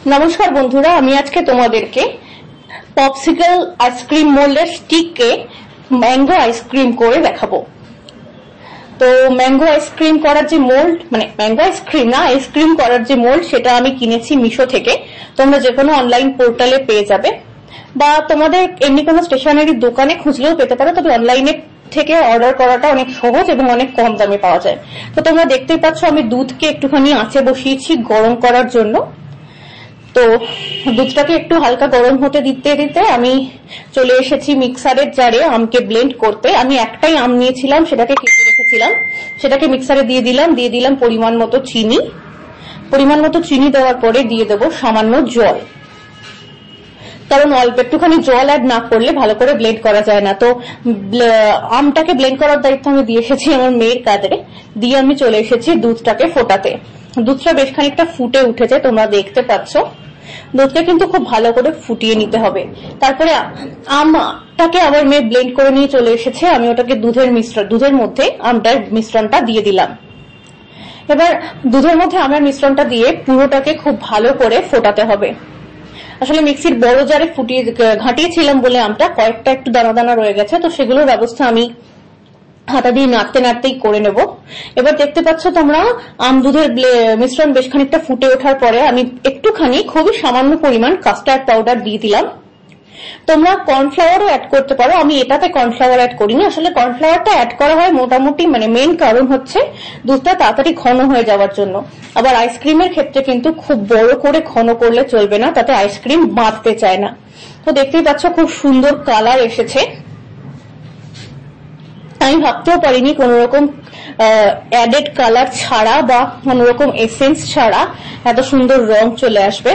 नमस्कार बंधुरा आमी आज के तुम्हादेरके पॉप्सिकल आइसक्रीम मोल्डर स्टिक के मैंगो आइसक्रीम करे देखाबो। तो मैंगो आइसक्रीम करार जे मोल्ड माने मैंगो आइसक्रीम ना आइसक्रीम करार जे मोल्ड सेटा आमी किनेछि मिशो थेके। तोमरा जेकोनो अनलाइन पोर्टाले पेये जाबे बा तोमादेर एमनि कोनो स्टेशनारि दोकाने खुঁজলেও পেতে পারো, তবে অনলাইনে থেকে অর্ডার করাটা অনেক সহজ এবং অনেক কম দামে পাওয়া যায়। তো তোমরা দেখতেই পাচ্ছ আমি দুধকে একটুখানি আঁচে বসিয়েছি গরম করার জন্য। তো দুধটাকে একটু হালকা গরম হতে দিতে দিতে আমি চলে এসেছি মিক্সারের জারে আমকে ব্লেন্ড করতে। আমি একটাই আম নিয়েছিলাম, সেটাকে কেটে রেখেছিলাম, সেটাকে মিক্সারে দিয়ে দিলাম পরিমাণ মতো চিনি। পরিমাণ মতো চিনি দেওয়ার পরে দিয়ে দেব সামান্য জল, কারণ অল্প একটুখানি জল অ্যাড না করলে ভালো করে ব্লেন্ড করা যায় না। তো আমটাকে ব্লেন্ড করার দায়িত্ব আমি দিয়ে এসেছি আমার মেয়ের কাঁধে, দিয়ে আমি চলে এসেছি দুধটাকে ফোটাতে। দুধটা বেশ খানিকটা ফুটে উঠেছে, তোমরা দেখতে পাচ্ছ। দুধকে কিন্তু খুব ভালো করে ফুটিয়ে নিতে হবে। তারপরে আমটাকে আবার মেয়ে ব্লেন্ড করে নিয়ে চলে এসেছে। আমি ওটাকে দুধের মধ্যে আমটার মিশ্রণটা দিয়ে দিলাম। এবার দুধের মধ্যে আমের মিশ্রণটা দিয়ে পুরোটাকে খুব ভালো করে ফোটাতে হবে। আসলে মিক্সির বড় জারে ঘাঁটিয়েছিলাম বলে আমটা কয়েকটা একটু দানা দানা রয়ে গেছে, তো সেগুলোর ব্যবস্থা আমি হাতা দিয়ে নাড়তে নাড়তেই করে নেব। এবার দেখতে পাচ্ছ তোমরা আম দুধের মিশ্রণ বেশ খানিকটা ফুটে ওঠার পরে আমি একটুখানি খুবই সামান্য পরিমাণ কাস্টার্ড পাউডার দিয়ে দিলাম। তোমরা কর্নফ্লাওয়ারও অ্যাড করতে পারো, আমি এটাতে কর্নফ্লাওয়ার অ্যাড করিনি। আসলে কর্নফ্লাওয়ারটা অ্যাড করা হয় মোটামুটি মানে মেন কারণ হচ্ছে দুধটা তাড়াতাড়ি ঘন হয়ে যাওয়ার জন্য। আবার আইসক্রিমের ক্ষেত্রে কিন্তু খুব বড় করে ঘন করলে চলবে না, তাতে আইসক্রিম বাঁধতে চায় না। তো দেখতেই পাচ্ছ খুব সুন্দর কালার এসেছে। আমি ভাবতেও পারিনি কোন রকম অ্যাডেড কালার ছাড়া বা কোন রকম এসেন্স ছাড়া এত সুন্দর রং চলে আসবে।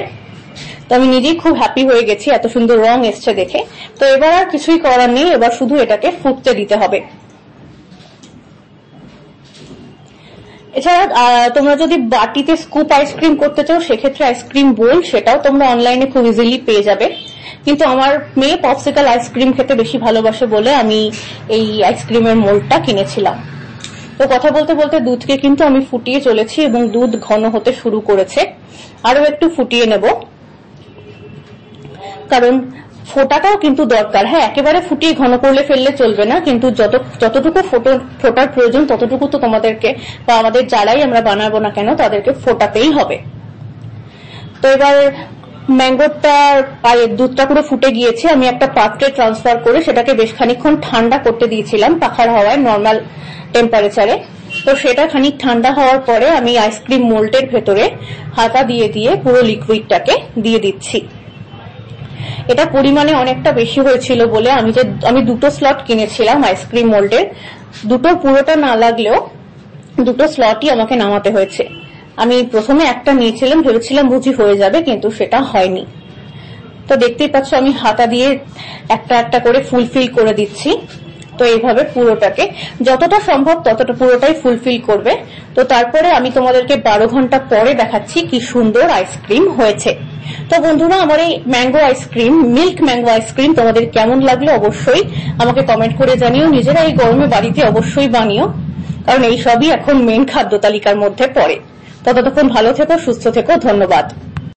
তো আমি নিজেই খুব হ্যাপি হয়ে গেছি এত সুন্দর রং এসছে দেখে। তো এবার আর কিছুই করার নেই, এবার শুধু এটাকে ফুটতে দিতে হবে। এছাড়া তোমরা যদি বাটিতে স্কুপ আইসক্রিম করতে চাও সেক্ষেত্রে আইসক্রিম বোল সেটাও তোমরা অনলাইনে খুব ইজিলি পেয়ে যাবে। কিন্তু আমার মেয়ে পপসিকল আইসক্রিম খেতে বেশি ভালোবাসে বলে আমি এই আইসক্রিমের মোল্ডটা কিনেছিলাম। তো কথা বলতে বলতে দুধকে কিন্তু আমি ফুটিয়ে চলেছি এবং দুধ ঘন হতে শুরু করেছে। আরো একটু ফুটিয়ে নেব, কারণ ফোটাটাও কিন্তু দরকার। হ্যাঁ, একেবারে ফুটিয়ে ঘন করলে ফেললে চলবে না, কিন্তু যতটুকু ফোটার প্রয়োজন ততটুকু তো তোমাদেরকে বা আমাদের যারাই আমরা বানাবো না কেন তাদেরকে ফোটাতেই হবে। তো এবার ম্যাঙ্গোটার দুধটা পুরো ফুটে গিয়েছে। আমি একটা পাত্রে ট্রান্সফার করে সেটাকে বেশ খানিকক্ষণ ঠান্ডা করতে দিয়েছিলাম পাখার হাওয়ায় নর্মাল টেম্পারেচারে। তো সেটা খানিক ঠান্ডা হওয়ার পরে আমি আইসক্রিম মোল্ডের ভেতরে হাতা দিয়ে দিয়ে পুরো লিকুইডটাকে দিয়ে দিচ্ছি। এটা পরিমাণে অনেকটা বেশি হয়েছিল বলে আমি দুটো স্লট কিনেছিলাম আইসক্রিম মোল্ডের। দুটো পুরোটা না লাগলেও দুটো স্লটই আমাকে নামাতে হয়েছে। আমি প্রথমে একটা নিয়েছিলাম, ভেবেছিলাম বুঝি হয়ে যাবে, কিন্তু সেটা হয়নি। তো দেখতেই পাচ্ছ আমি হাতা দিয়ে একটা একটা করে ফুলফিল করে দিচ্ছি। তো এইভাবে পুরোটাকে যতটা সম্ভব ততটা পুরোটাই ফুলফিল করবে। তো তারপরে আমি তোমাদেরকে 12 ঘন্টা পরে দেখাচ্ছি কি সুন্দর আইসক্রিম হয়েছে। তো বন্ধুরা, আমার এই mango ice cream, milk mango ice cream তোমাদের কেমন লাগলো অবশ্যই আমাকে কমেন্ট করে জানিও। নিজেরা এই গরমে বাড়িতে অবশ্যই বানিও, কারণ এই সবই এখন মেন খাদ্য তালিকার মধ্যে পড়ে। ততক্ষণ ভালো থেকো, সুস্থ থেকো, ধন্যবাদ।